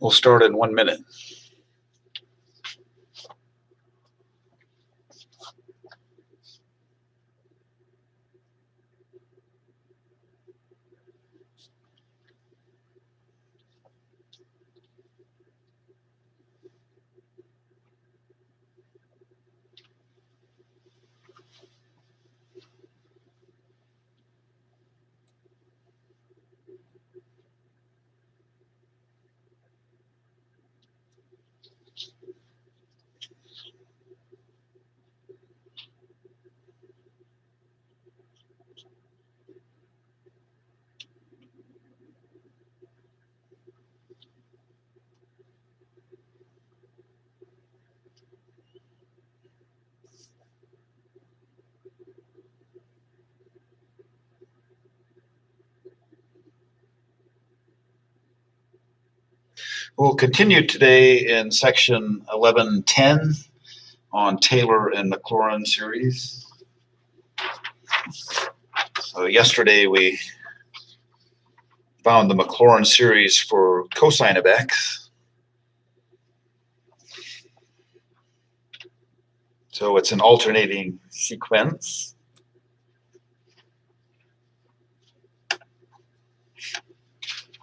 We'll start in 1 minute. We'll continue today in section 1110 on Taylor and Maclaurin series. So yesterday we found the Maclaurin series for cosine of x. So it's an alternating sequence.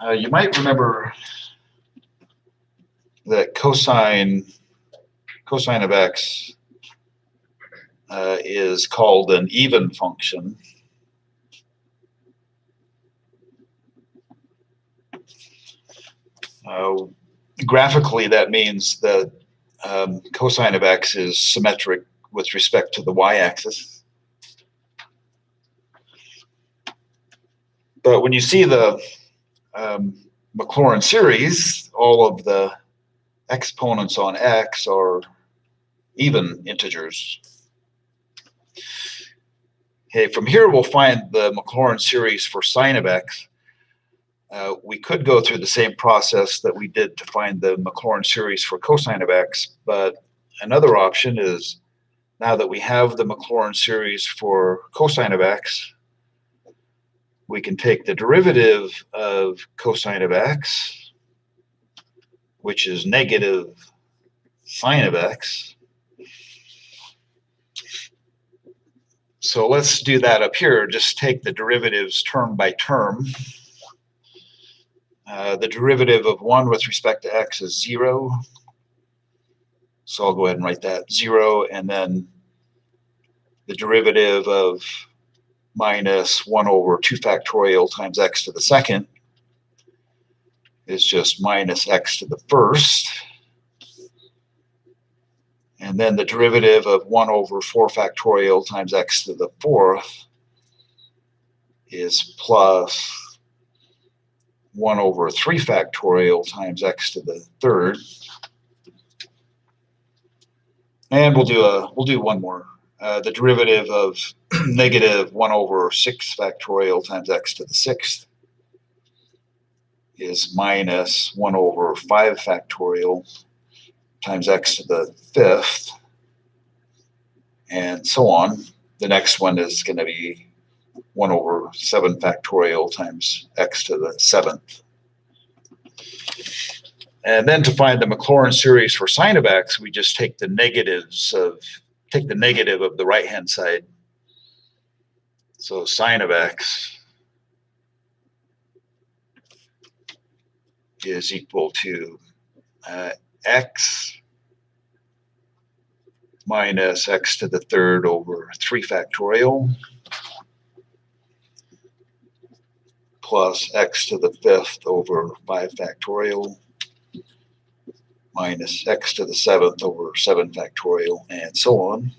You might remember that cosine of x is called an even function. Graphically, that means that cosine of x is symmetric with respect to the y-axis. But when you see the Maclaurin series, all of the exponents on x are even integers. Okay, from here we'll find the Maclaurin series for sine of x. We could go through the same process that we did to find the Maclaurin series for cosine of x, but another option is, now that we have the Maclaurin series for cosine of x, we can take the derivative of cosine of x, which is negative sine of x. So let's do that up here. Just take the derivatives term by term. The derivative of 1 with respect to x is 0. So I'll go ahead and write that 0. And then the derivative of minus 1 over 2 factorial times x to the second is just minus x to the first. And then the derivative of 1 over 4 factorial times x to the fourth is plus 1 over 3 factorial times x to the third. And we'll do one more. The derivative of negative 1 over 6 factorial times x to the sixth is minus 1 over 5 factorial times x to the fifth, and so on. The next one is going to be 1 over 7 factorial times x to the seventh. And then to find the Maclaurin series for sine of x, we just take the negative of the right-hand side. So sine of x is equal to x minus x to the third over 3 factorial plus x to the fifth over 5 factorial minus x to the seventh over 7 factorial, and so on.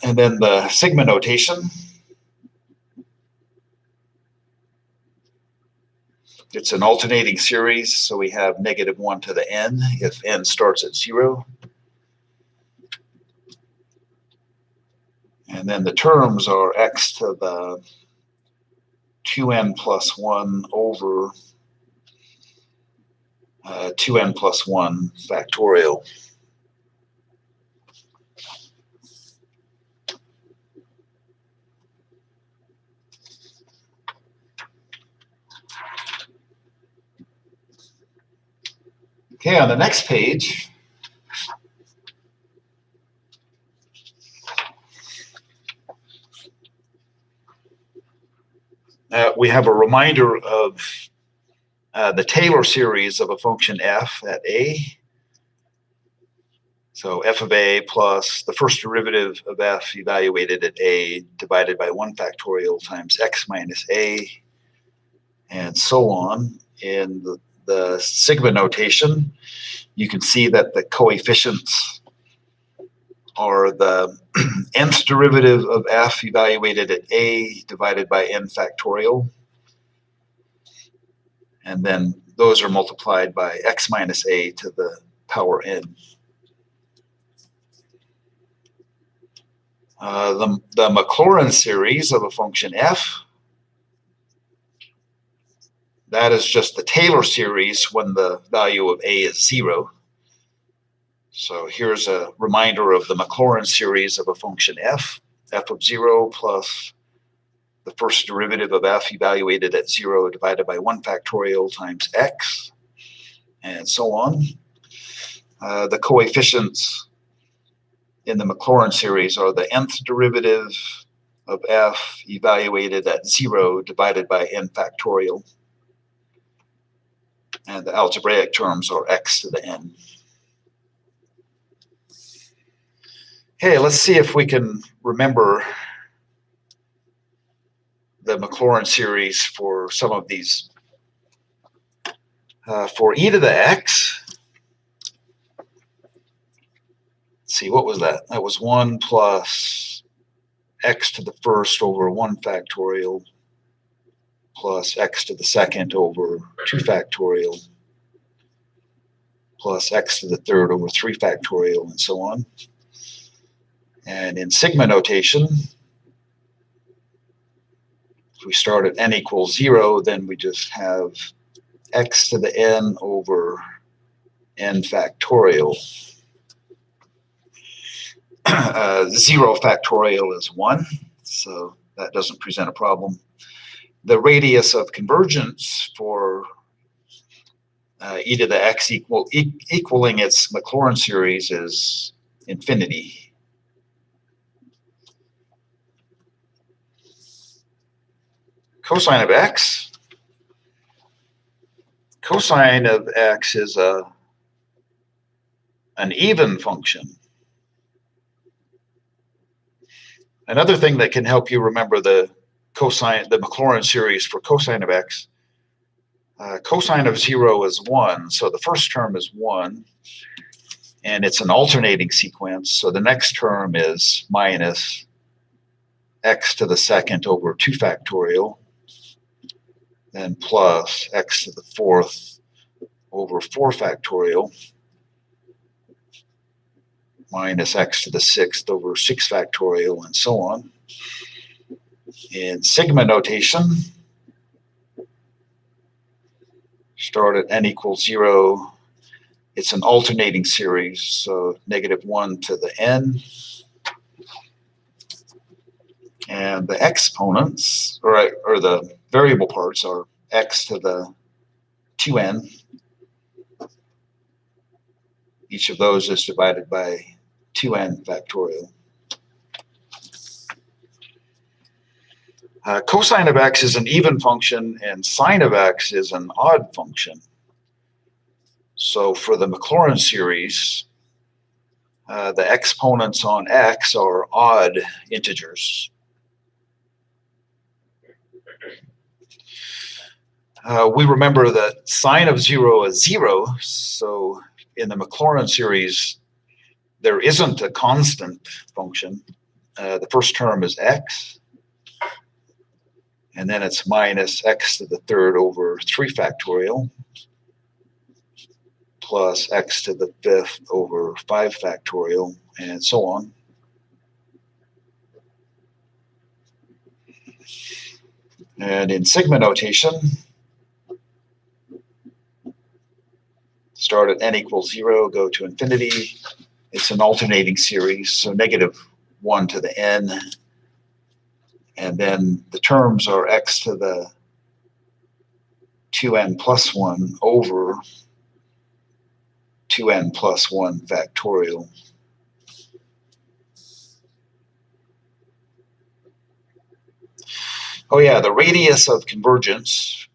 And then the sigma notation. It's an alternating series, so we have negative 1 to the n if n starts at 0. And then the terms are x to the 2n plus 1 over 2n plus 1 factorial. Okay, on the next page, we have a reminder of the Taylor series of a function f at a. So f of a plus the first derivative of f evaluated at a divided by 1 factorial times x minus a, and so on. In the sigma notation, you can see that the coefficients are the nth derivative of f evaluated at a divided by n factorial. And then those are multiplied by x minus a to the power n. The Maclaurin series of a function f, that is just the Taylor series when the value of a is 0. So here's a reminder of the Maclaurin series of a function f of 0 plus the first derivative of f evaluated at 0 divided by 1 factorial times x, and so on. The coefficients in the Maclaurin series are the nth derivative of f evaluated at 0 divided by n factorial. And the algebraic terms are x to the n. Okay, let's see if we can remember the Maclaurin series for some of these. For e to the x, let's see, what was that? That was 1 plus x to the first over 1 factorial plus x to the second over 2 factorial plus x to the third over 3 factorial, and so on. And in sigma notation, if we start at n equals 0, then we just have x to the n over n factorial. 0 factorial is 1, so that doesn't present a problem. The radius of convergence for e to the x equaling its Maclaurin series is infinity. Cosine of x. Cosine of x is an even function. Another thing that can help you remember the Maclaurin series for cosine of x, cosine of 0 is 1, so the first term is 1, and it's an alternating sequence, so the next term is minus x to the second over 2 factorial, then plus x to the fourth over 4 factorial, minus x to the sixth over 6 factorial, and so on. In sigma notation, start at n equals 0. It's an alternating series, so -1 to the n. And the exponents, or the variable parts, are x to the 2n. Each of those is divided by 2n factorial. Cosine of x is an even function, and sine of x is an odd function. So for the Maclaurin series, the exponents on x are odd integers. We remember that sine of 0 is 0, so in the Maclaurin series, there isn't a constant function. The first term is x, and then it's minus x to the third over 3 factorial, plus x to the fifth over 5 factorial, and so on. And in sigma notation, start at n equals 0, go to infinity. It's an alternating series, so -1 to the n. And then the terms are x to the 2n plus 1 over 2n plus 1 factorial. Oh yeah, the radius of convergence,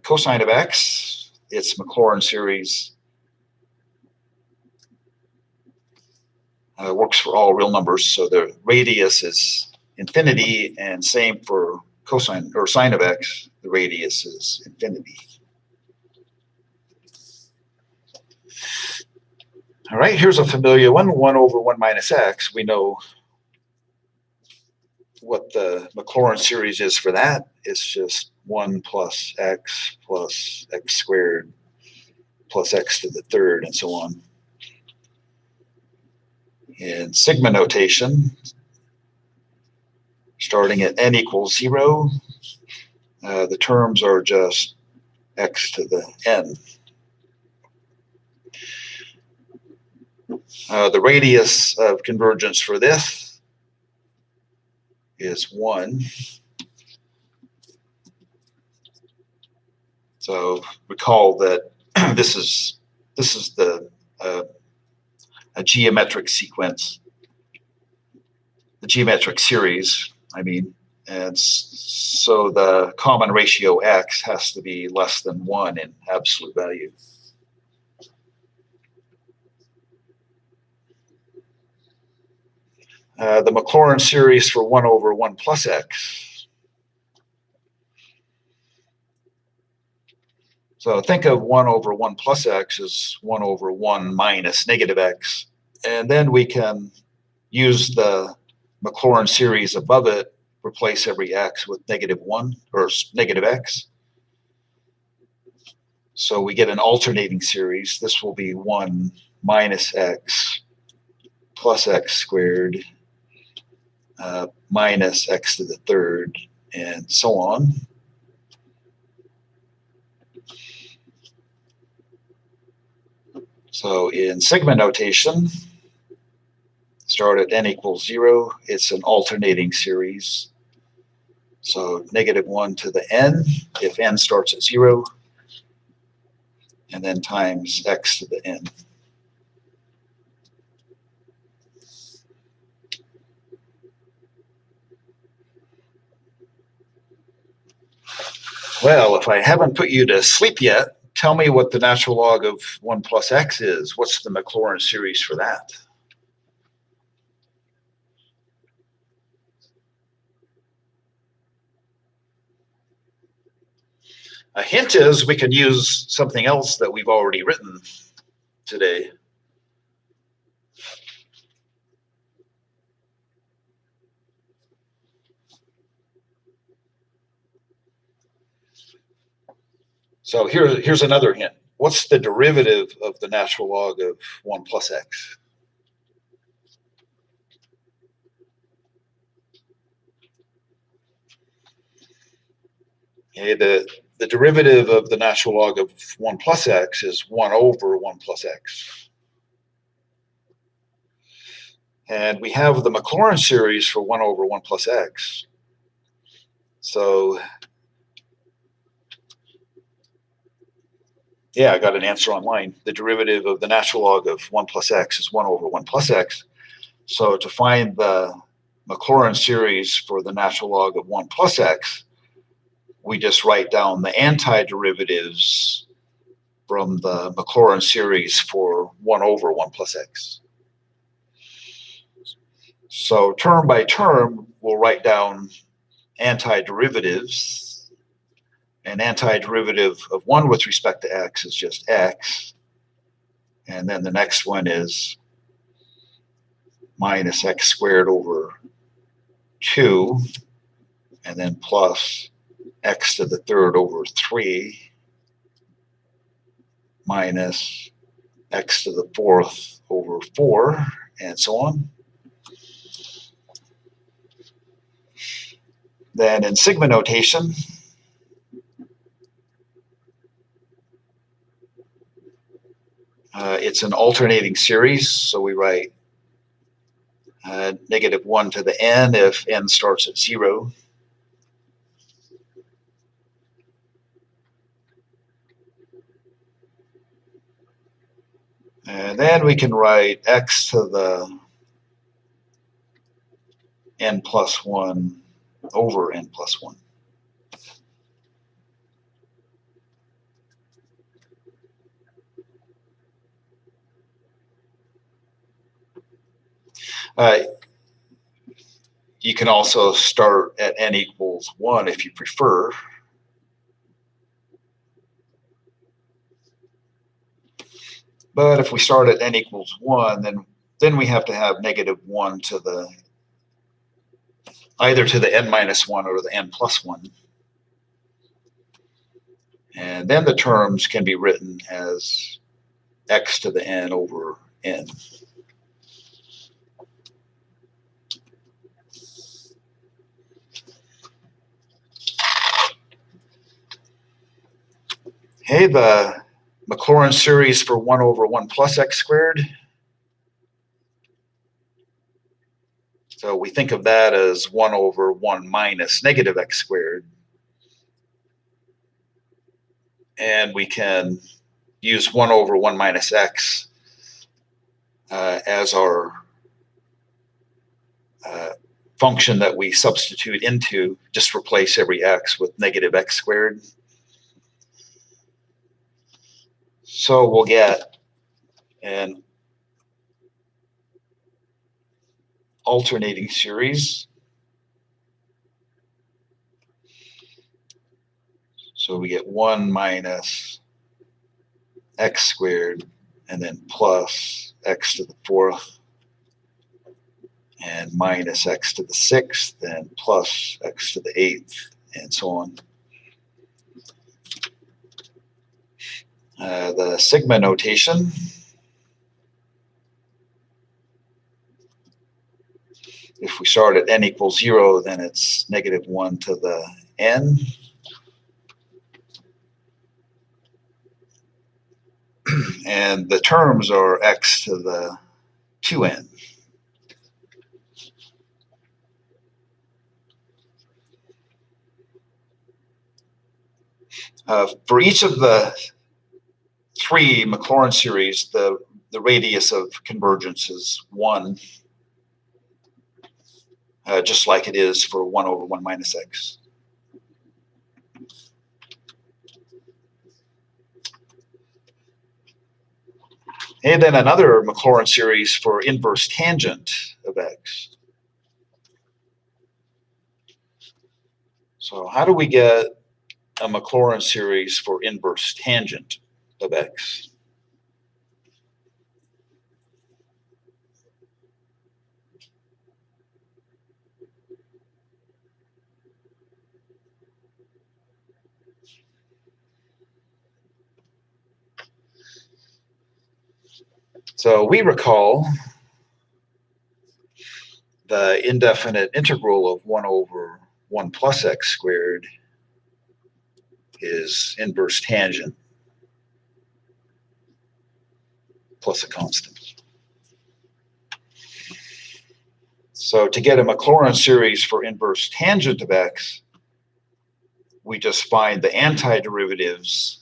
cosine of x, it's Maclaurin series, works for all real numbers, so the radius is infinity, and same for cosine or sine of x, the radius is infinity. All right, here's a familiar one, 1 over 1 minus x. We know what the Maclaurin series is for that. It's just 1 plus x squared plus x to the third, and so on. In sigma notation, starting at n equals 0, the terms are just x to the n. The radius of convergence for this is 1. So recall that this is the a geometric sequence, the geometric series, I mean, and so the common ratio x has to be less than 1 in absolute value. The Maclaurin series for 1 over 1 plus x. So think of 1 over 1 plus x as 1 over 1 minus negative x. And then we can use the Maclaurin series above it, replace every x with -1 or negative x. So we get an alternating series. This will be 1 minus x plus x squared minus x to the third, and so on. So in sigma notation, start at n equals 0. It's an alternating series. So -1 to the n if n starts at 0, and then times x to the n. Well, if I haven't put you to sleep yet, tell me what the natural log of 1 plus x is. What's the Maclaurin series for that? A hint is we can use something else that we've already written today. So here's another hint. What's the derivative of the natural log of 1 plus x? Okay, the derivative of the natural log of 1 plus x is 1 over 1 plus x. And we have the Maclaurin series for 1 over 1 plus x. So yeah, I got an answer online. The derivative of the natural log of 1 plus x is 1 over 1 plus x. So to find the Maclaurin series for the natural log of 1 plus x, we just write down the antiderivatives from the Maclaurin series for 1 over 1 plus x. So term by term, we'll write down antiderivatives. An antiderivative of 1 with respect to x is just x. And then the next one is minus x squared over 2, and then plus x to the third over 3, minus x to the fourth over 4, and so on. Then in sigma notation, it's an alternating series, so we write -1 to the n if n starts at 0. And then we can write x to the n plus 1 over n plus 1. You can also start at n equals 1 if you prefer. But if we start at n equals 1, then we have to have negative 1 to the either to the n minus 1 or the n plus 1. And then the terms can be written as x to the n over n. Hey, the Maclaurin series for 1 over 1 plus x squared. So we think of that as 1 over 1 minus negative x squared. And we can use 1 over 1 minus x as our function that we substitute into. Just replace every x with negative x squared. So we'll get an alternating series. So we get 1 minus x squared and then plus x to the 4th and minus x to the 6th and plus x to the 8th and so on. The sigma notation. If we start at n equals 0, then it's negative 1 to the n. And the terms are x to the 2n. For each of the 3 Maclaurin series, the radius of convergence is 1, just like it is for 1 over 1 minus x. And then another Maclaurin series for inverse tangent of x. So how do we get a Maclaurin series for inverse tangent of x? So we recall the indefinite integral of 1 over 1 plus x squared is inverse tangent plus a constant. So to get a Maclaurin series for inverse tangent of x, we just find the antiderivatives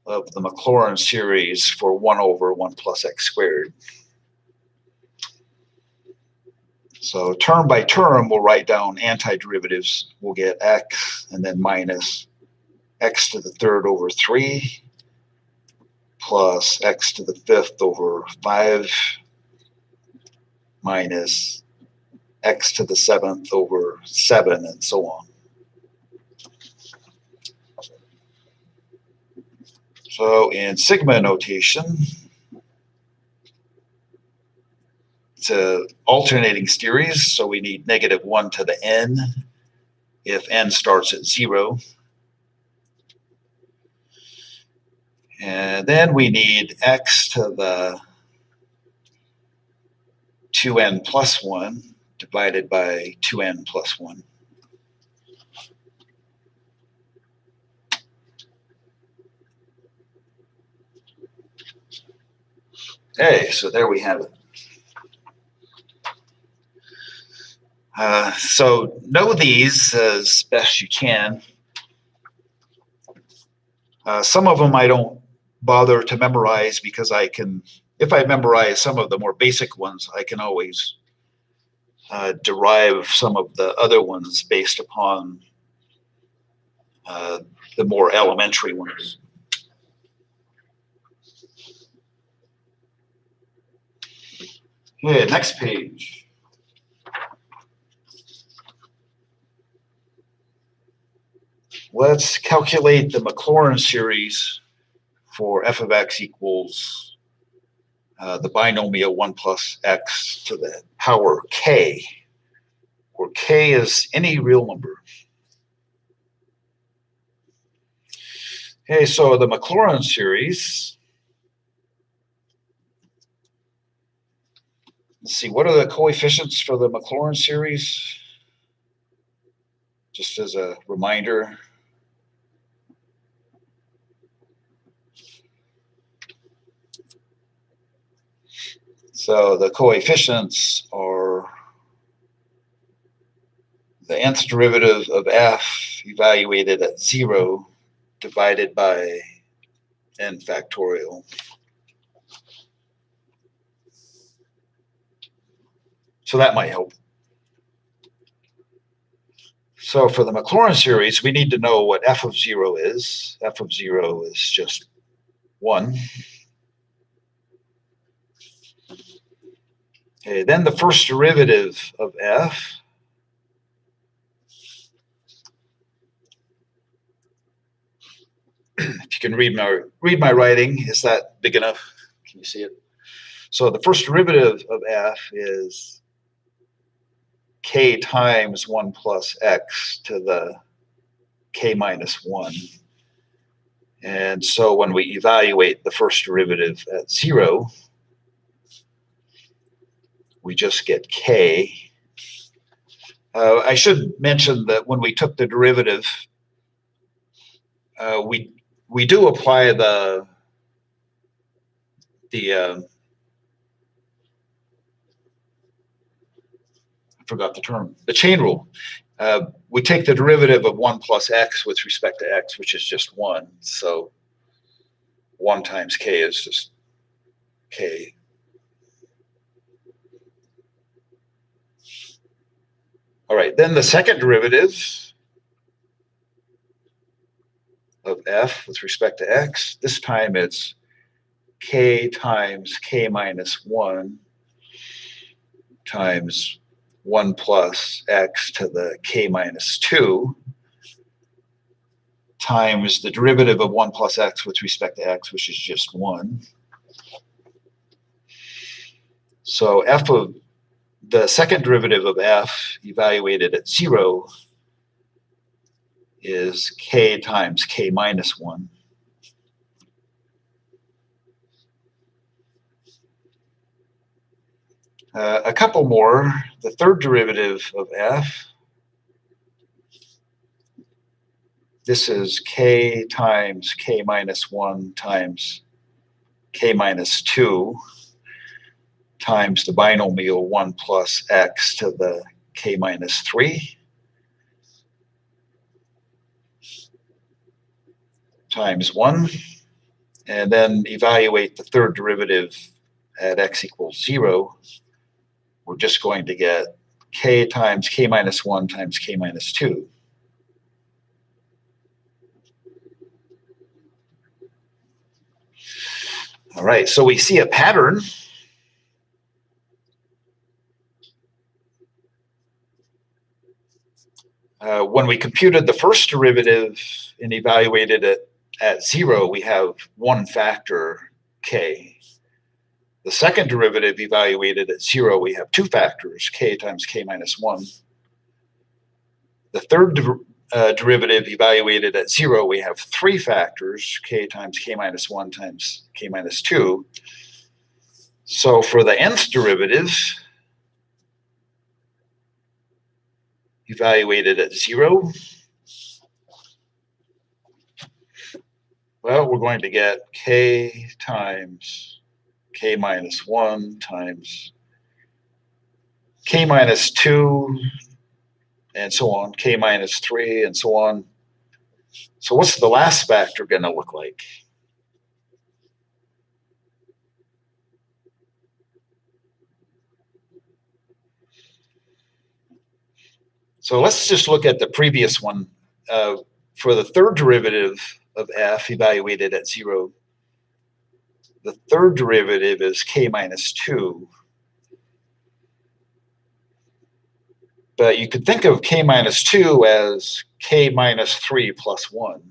of the Maclaurin series for 1 over 1 plus x squared. So term by term, we'll write down antiderivatives. We'll get x and then minus x to the 3rd over 3 plus x to the 5th over 5 minus x to the 7th over 7 and so on. So in sigma notation, it's an alternating series, so we need negative 1 to the n if n starts at 0. And then we need x to the 2n plus 1 divided by 2n plus 1. Okay, so there we have it. So know these as best you can. Some of them I don't bother to memorize because I can, if I memorize some of the more basic ones, I can always derive some of the other ones based upon the more elementary ones. Okay, next page. Let's calculate the Maclaurin series for f of x equals the binomial 1 plus x to the power k, where k is any real number. Okay, so the Maclaurin series, let's see, what are the coefficients for the Maclaurin series? Just as a reminder. So the coefficients are the nth derivative of f evaluated at 0 divided by n factorial. So that might help. So for the Maclaurin series, we need to know what f of 0 is. F of 0 is just 1. Okay, then the first derivative of f, if you can read my writing, is that big enough? Can you see it? So the first derivative of f is k times 1 plus x to the k minus 1. And so when we evaluate the first derivative at 0, we just get k. I should mention that when we took the derivative, we do apply the I forgot the term, the chain rule. We take the derivative of 1 plus x with respect to x, which is just 1. So 1 times k is just k. All right, then the second derivative of f with respect to x, this time it's k times k minus 1 times 1 plus x to the k minus 2 times the derivative of 1 plus x with respect to x, which is just 1. So f of the second derivative of f evaluated at 0 is k times k minus 1. A couple more. The third derivative of f, this is k times k minus 1 times k minus 2 times the binomial 1 plus x to the k minus 3 times 1. And then evaluate the third derivative at x equals 0. We're just going to get k times k minus 1 times k minus 2. All right, so we see a pattern. When we computed the first derivative and evaluated it at 0, we have one factor, k. The second derivative evaluated at 0, we have two factors, k times k minus 1. The third derivative evaluated at 0, we have three factors, k times k minus 1 times k minus 2. So for the nth derivative, evaluated at 0, well, we're going to get k times k minus 1 times k minus 2, and so on, k minus 3, and so on. So what's the last factor going to look like? So let's just look at the previous one. For the third derivative of f evaluated at 0, the third derivative is k minus 2. But you could think of k minus 2 as k minus 3 plus 1.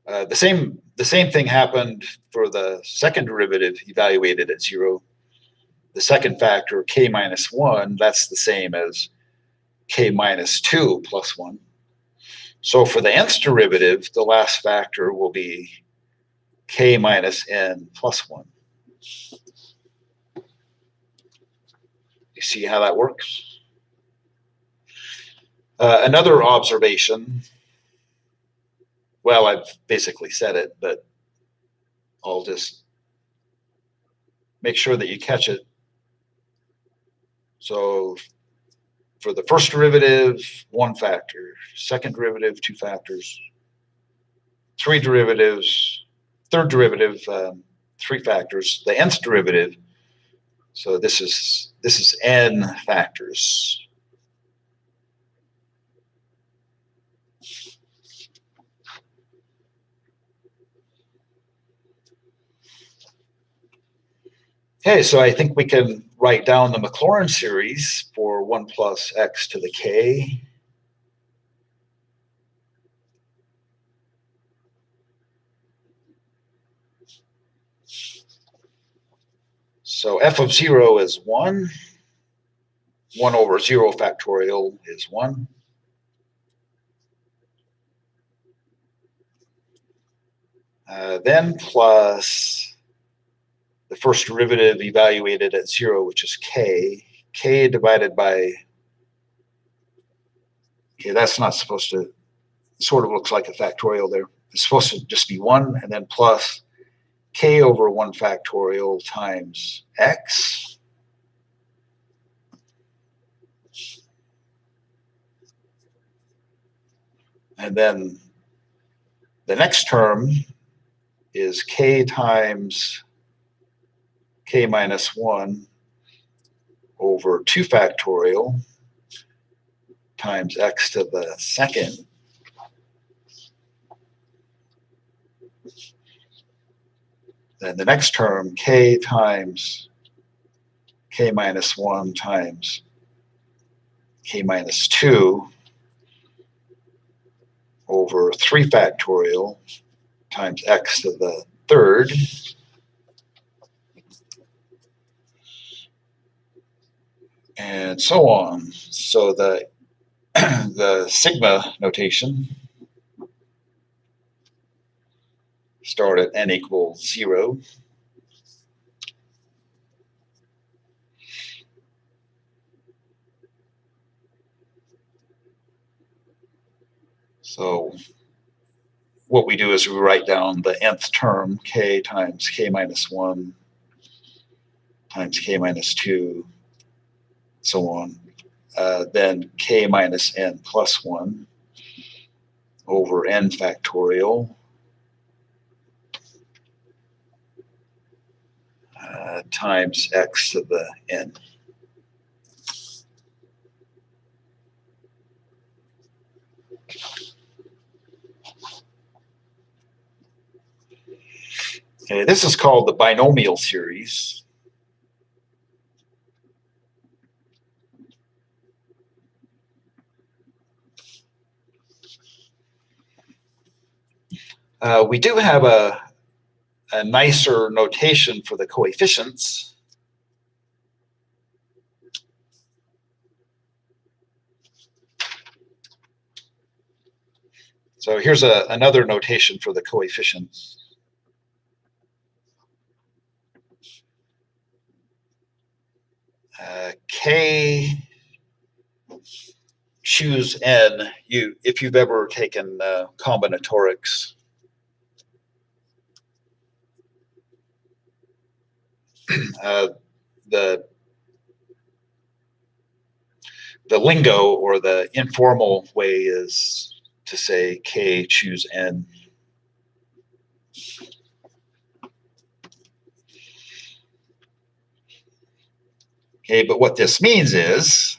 The same thing happened for the second derivative evaluated at 0. The second factor, k minus 1, that's the same as k minus 2 plus 1. So for the nth derivative, the last factor will be k minus n plus 1. You see how that works? Another observation, well, I've basically said it, but I'll just make sure that you catch it. So for the first derivative, 1 factor. Second derivative, 2 factors. Third derivative, 3 factors. The nth derivative, so this is n factors. Okay, so I think we can write down the Maclaurin series for 1 plus x to the k. So f of 0 is 1. 1 over 0 factorial is 1. Then plus the first derivative evaluated at 0, which is k. K divided by, okay, that's not supposed to, sort of looks like a factorial there. It's supposed to just be 1, and then plus k over 1 factorial times x. And then the next term is k times k minus 1 over 2 factorial times x to the second. Then the next term, k times k minus 1 times k minus 2 over 3 factorial times x to the third. And so on. So the the sigma notation start at n equals 0. So what we do is we write down the nth term, k times k minus 1 times k minus 2, so on. Then k minus n plus 1 over n factorial times x to the n. Okay, this is called the binomial series. We do have a nicer notation for the coefficients. So here's another notation for the coefficients. K choose n. If you've ever taken combinatorics, the lingo or the informal way is to say k choose n. Okay, but what this means is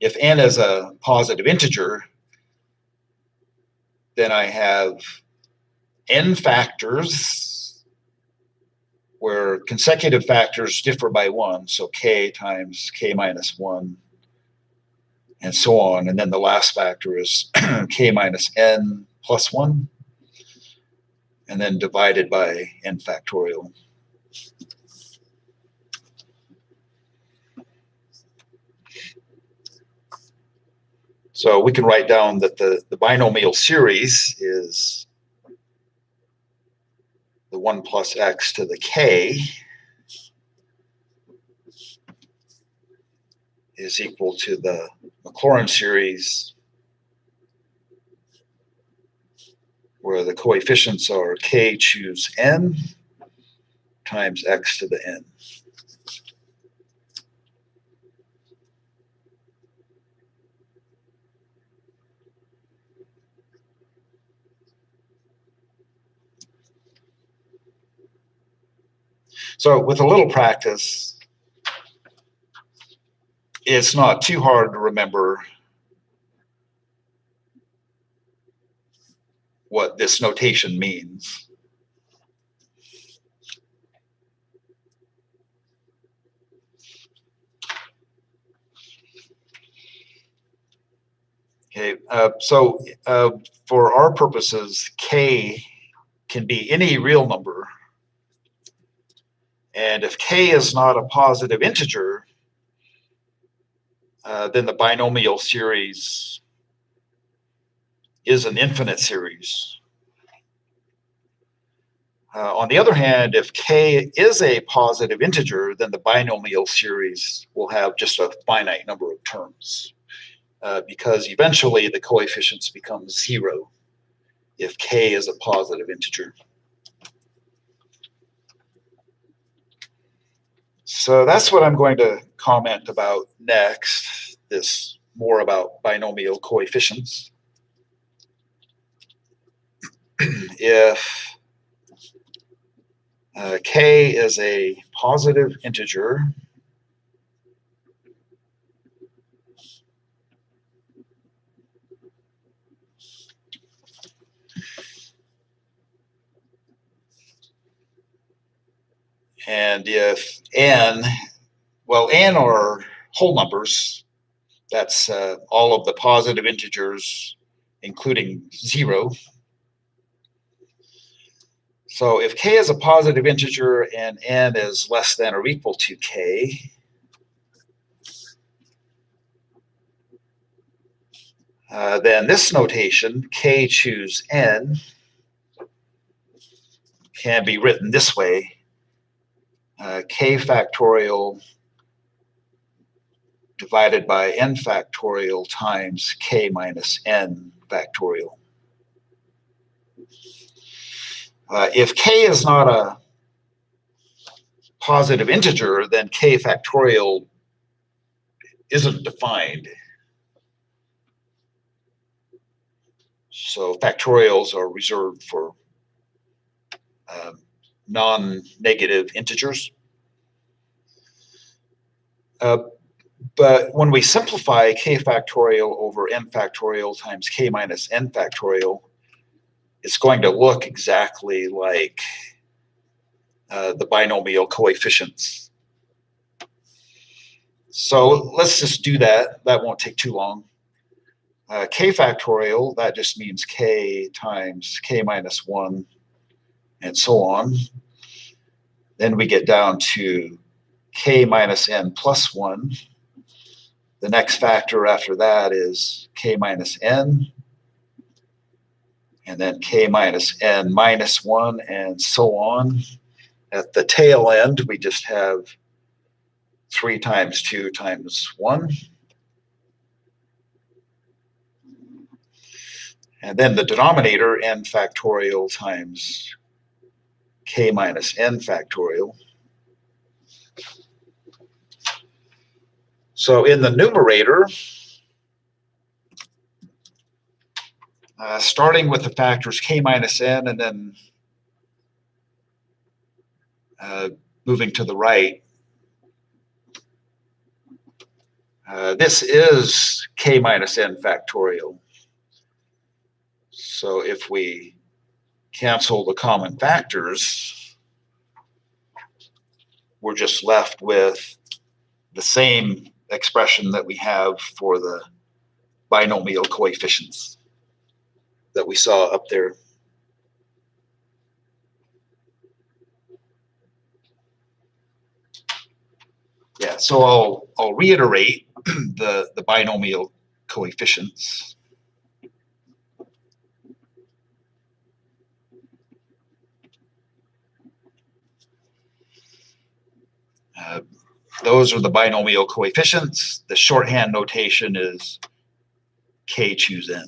if n is a positive integer, then I have n factors where consecutive factors differ by 1. So k times k minus 1 and so on. And then the last factor is k minus n plus 1 and then divided by n factorial. So we can write down that the binomial series is the 1 plus x to the k is equal to the Maclaurin series, where the coefficients are k choose n times x to the n. So with a little practice, it's not too hard to remember what this notation means. Okay, so for our purposes, k can be any real number. And if k is not a positive integer, then the binomial series is an infinite series. On the other hand, if k is a positive integer, then the binomial series will have just a finite number of terms, because eventually the coefficients become 0 if k is a positive integer. So that's what I'm going to comment about next, this more about binomial coefficients. If k is a positive integer, and if n, well, n are whole numbers, that's all of the positive integers, including 0. So if k is a positive integer and n is less than or equal to k, then this notation, k choose n, can be written this way, k factorial divided by n factorial times k minus n factorial. If k is not a positive integer, then k factorial isn't defined. So factorials are reserved for non-negative integers. But when we simplify k factorial over n factorial times k minus n factorial, it's going to look exactly like the binomial coefficients. So let's just do that. That won't take too long. K factorial, that just means k times k minus 1 and so on. Then we get down to k minus n plus 1. The next factor after that is k minus n, and then k minus n minus 1, and so on. At the tail end, we just have 3 times 2 times 1. And then the denominator, n factorial times k minus n factorial. So in the numerator, starting with the factors k minus n and then moving to the right, This is k minus n factorial. So if we cancel the common factors, we're just left with the same expression that we have for the binomial coefficients that we saw up there. Yeah, so I'll reiterate the binomial coefficients. Those are the binomial coefficients. The shorthand notation is k choose n.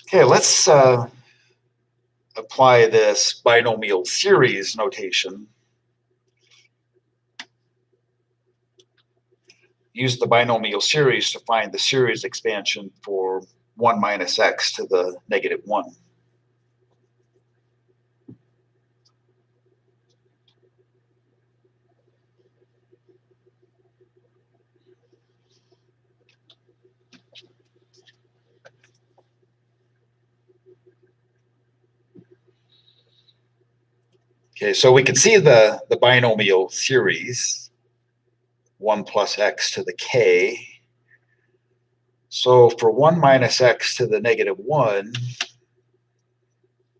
Okay, let's apply this binomial series notation. Use the binomial series to find the series expansion for 1 minus x to the negative 1. Okay, so we can see the binomial series, 1 plus x to the k. So for 1 minus x to the negative 1,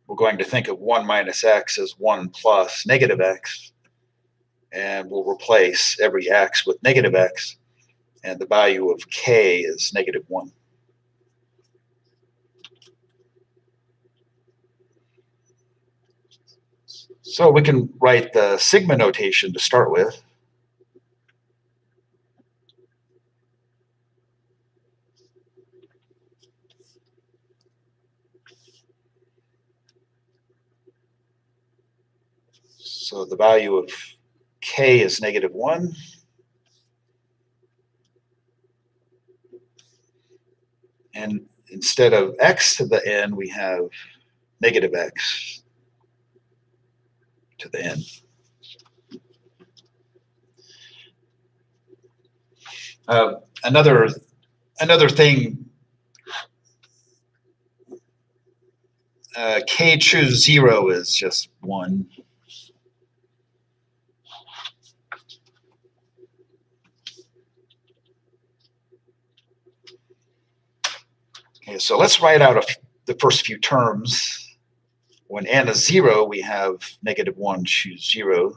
we're going to think of 1 minus x as 1 plus negative x, and we'll replace every x with negative x, and the value of k is negative 1. So we can write the sigma notation to start with. So the value of k is negative 1. And instead of x to the n, we have negative x to the n. Another thing, k choose 0 is just 1. Okay, so let's write out the first few terms. When n is 0, we have negative 1 choose 0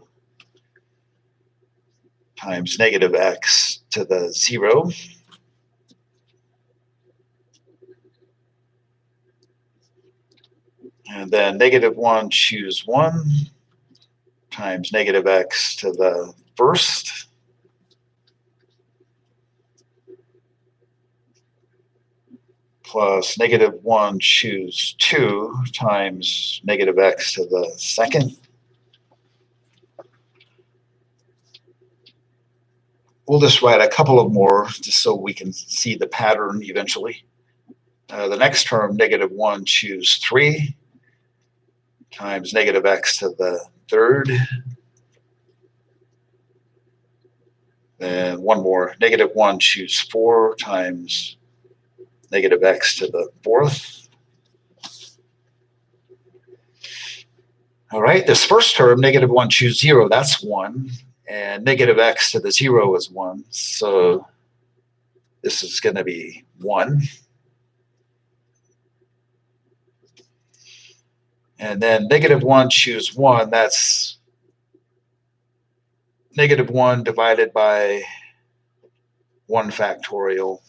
times negative x to the 0. And then negative 1 choose 1 times negative x to the first. Plus negative 1 choose 2 times negative x to the second. We'll just write a couple of more just so we can see the pattern eventually. The next term, negative 1 choose 3 times negative x to the third. Then one more, negative 1 choose 4 times negative x to the fourth. All right, this first term, negative 1 choose 0, that's 1. And negative x to the 0 is 1. So this is going to be 1. And then negative 1 choose 1, that's negative 1 divided by 1 factorial,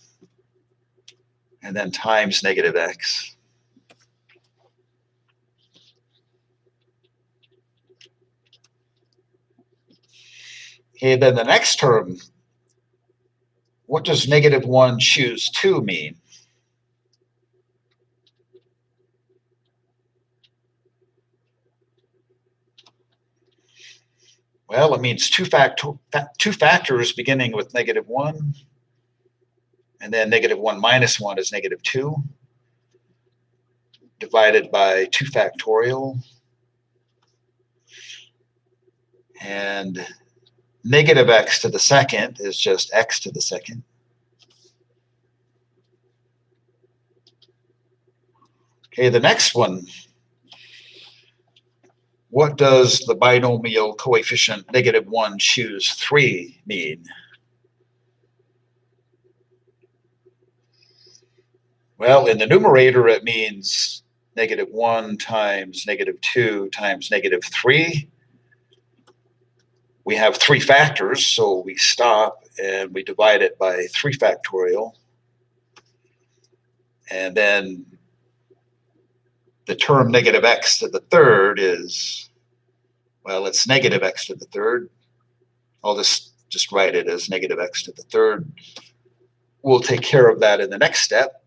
and then times negative x. Okay, then the next term, what does negative 1 choose 2 mean? Well, it means two factors beginning with negative 1, and then negative 1 minus 1 is negative 2. divided by 2 factorial. And negative x to the second is just x to the second. Okay, the next one. What does the binomial coefficient -1 choose 3 mean? Well, in the numerator, it means -1 times -2 times -3. We have 3 factors, so we stop and we divide it by 3 factorial. And then the term -x to the third is, well, it's -x to the third. I'll just write it as -x to the third. We'll take care of that in the next step.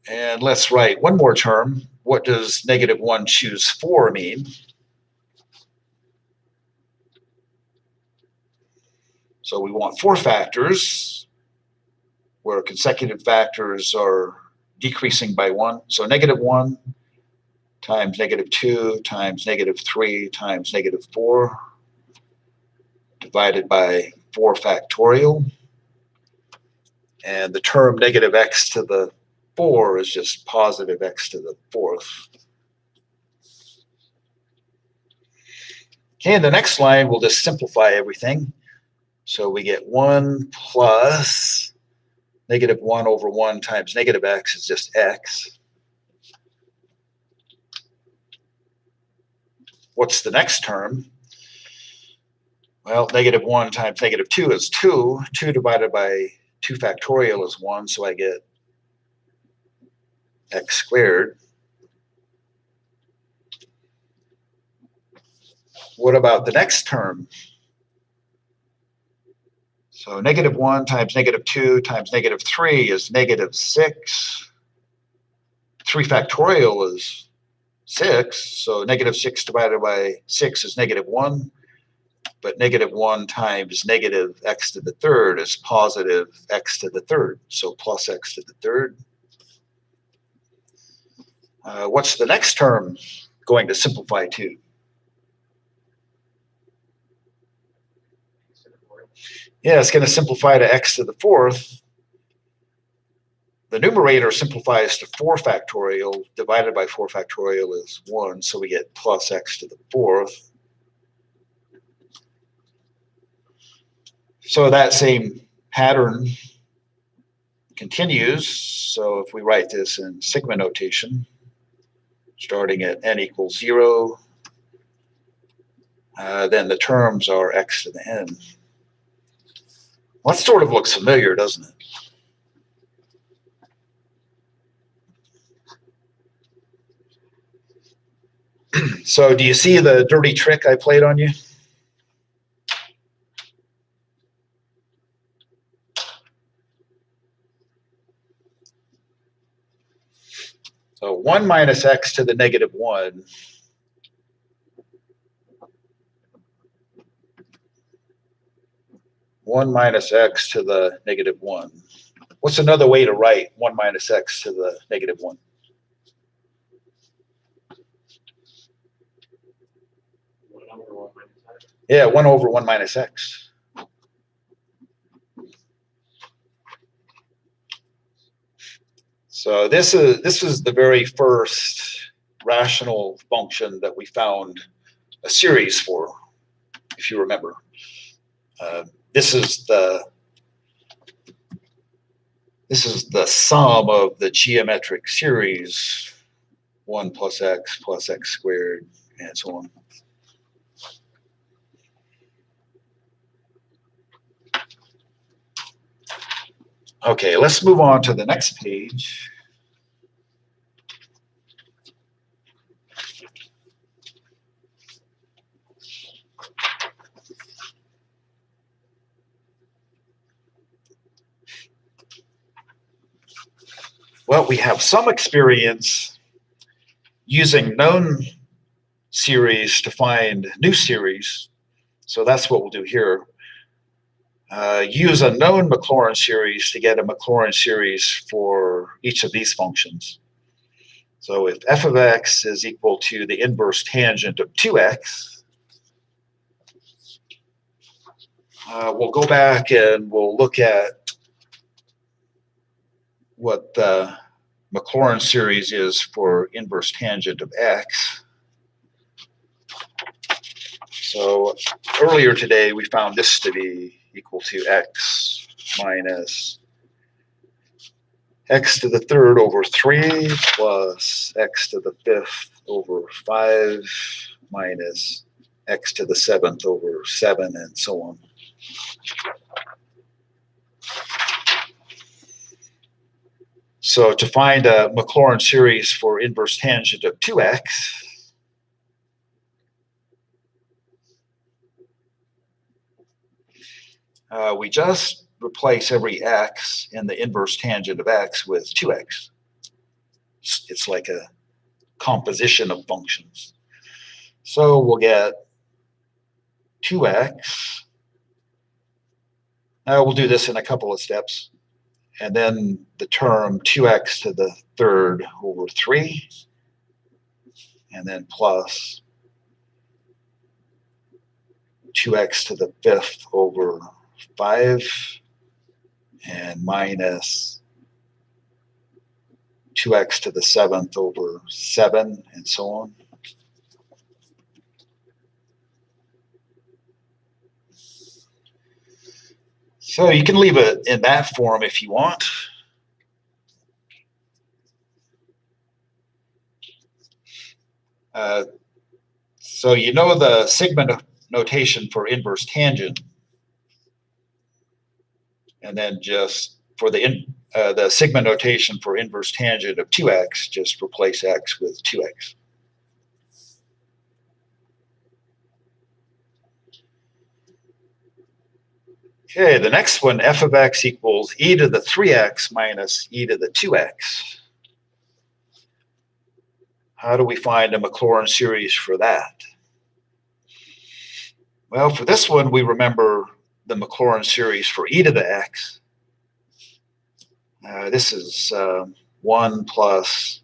And let's write one more term. What does -1 choose 4 mean? So we want 4 factors where consecutive factors are decreasing by 1. So -1 times -2 times -3 times -4 divided by 4 factorial. And the term -x to the 4 is just positive x to the 4th. Okay, in the next line, we'll just simplify everything. So we get 1 plus -1 over 1 times -x is just x. What's the next term? Well, -1 times -2 is 2. 2 divided by 2 factorial is 1, so I get x squared. What about the next term? So -1 times -2 times -3 is -6. 3 factorial is 6, so -6 divided by 6 is -1. But -1 times -x to the third is positive x to the third, so plus x to the third. What's the next term going to simplify to? Yeah, it's going to simplify to x to the 4th. The numerator simplifies to 4 factorial. Divided by 4 factorial is 1, so we get plus x to the 4th. So that same pattern continues. So if we write this in sigma notation, starting at n equals 0, then the terms are x to the n. Well, that sort of looks familiar, doesn't it? So do you see the dirty trick I played on you? So 1 minus x to the -1 . 1 minus x to the -1. What's another way to write 1 minus x to the -1? Yeah, 1 over 1 minus x. So this is the very first rational function that we found a series for, if you remember. This is the sum of the geometric series 1 plus x squared, and so on. Okay, let's move on to the next page. Well, we have some experience using known series to find new series. So that's what we'll do here. Use a known Maclaurin series to get a Maclaurin series for each of these functions. So if f of x is equal to the inverse tangent of 2x, we'll go back and we'll look at what the Maclaurin series is for inverse tangent of x. So earlier today, we found this to be equal to x minus x to the third over 3 plus x to the fifth over 5 minus x to the seventh over 7, and so on. So to find a Maclaurin series for inverse tangent of 2x, we just replace every x in the inverse tangent of x with 2x. It's like a composition of functions. So we'll get 2x. We'll do this in a couple of steps. And then the term 2x to the third over 3, and then plus 2x to the fifth over 5, and minus 2x to the seventh over 7, and so on. So you can leave it in that form if you want. So you know the sigma notation for inverse tangent, and then just for the sigma notation for inverse tangent of 2x, just replace x with 2x. Okay, the next one, f of x equals e to the 3x minus e to the 2x. How do we find a Maclaurin series for that? Well, for this one, we remember the Maclaurin series for e to the x. This is 1 plus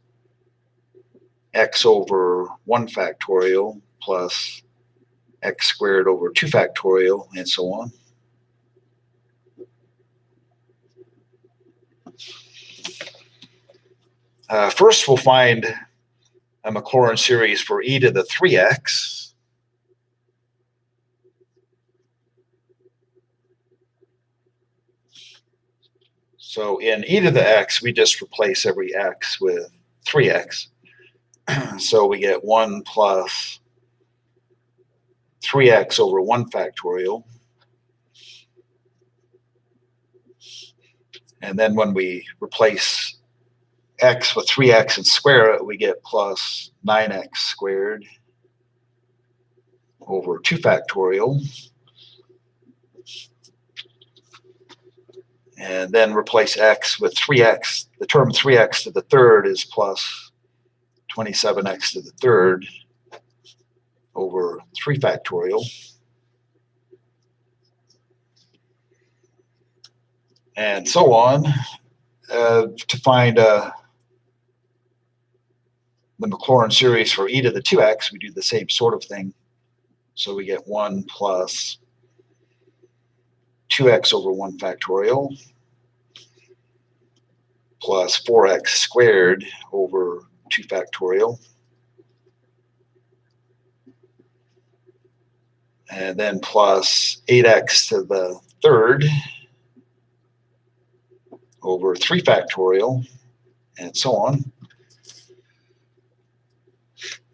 x over 1 factorial plus x squared over 2 factorial, and so on. First, we'll find a Maclaurin series for e to the 3x. So in e to the x, we just replace every x with 3x. So we get 1 plus 3x over 1 factorial. And then when we replace x with 3x and square it, we get plus 9x squared over 2 factorial. And then replace x with 3x. The term 3x to the third is plus 27x to the third over 3 factorial. And so on. To find the Maclaurin series for e to the 2x, we do the same sort of thing. So we get 1 plus 2x over 1 factorial plus 4x squared over 2 factorial. And then plus 8x to the third over 3 factorial, and so on.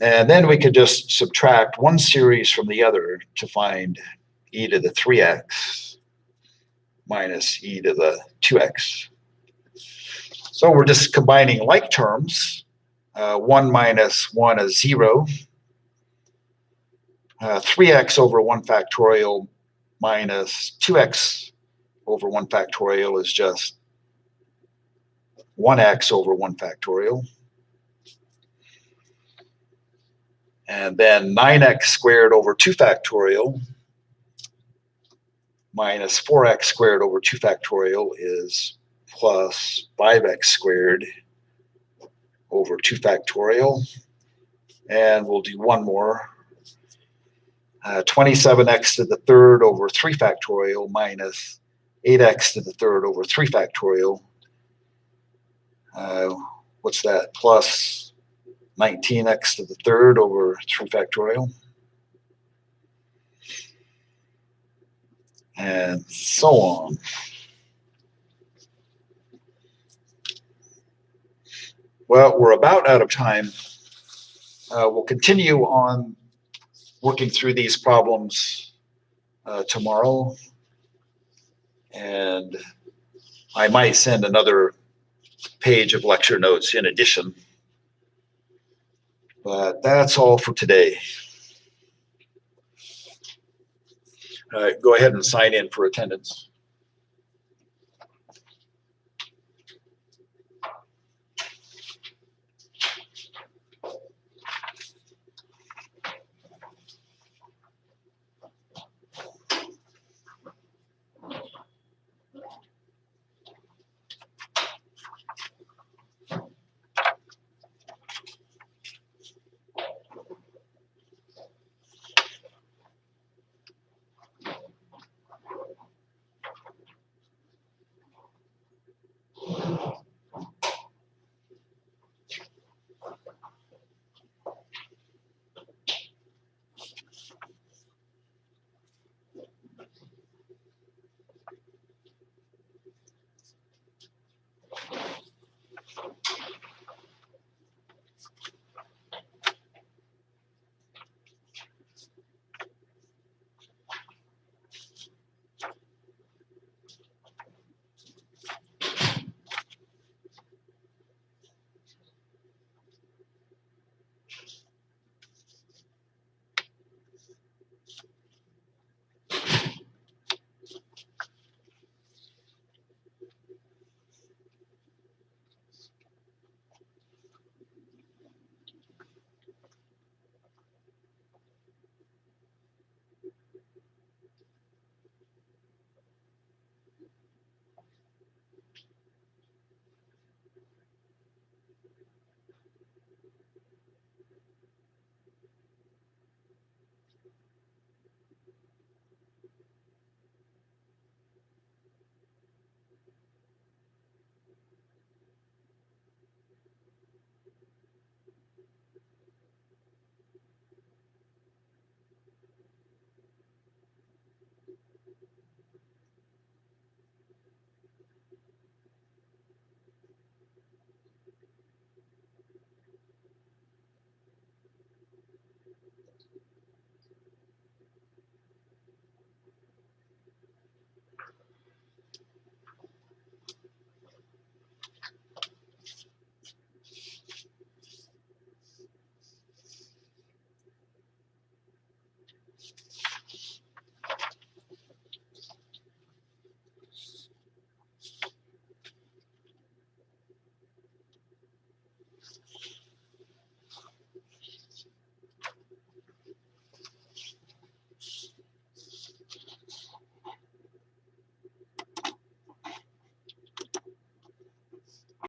And then we could just subtract one series from the other to find e to the 3x minus e to the 2x. So we're just combining like terms. 1 minus 1 is 0. 3x over 1 factorial minus 2x over 1 factorial is just 1x over 1 factorial. And then 9x squared over 2 factorial minus 4x squared over 2 factorial is plus 5x squared over 2 factorial. And we'll do one more. 27x to the third over 3 factorial minus 8x to the third over 3 factorial. What's that? Plus 19x to the third over 3 factorial. And so on. Well, we're about out of time. We'll continue on working through these problems tomorrow. And I might send another page of lecture notes in addition. But that's all for today. Go ahead and sign in for attendance.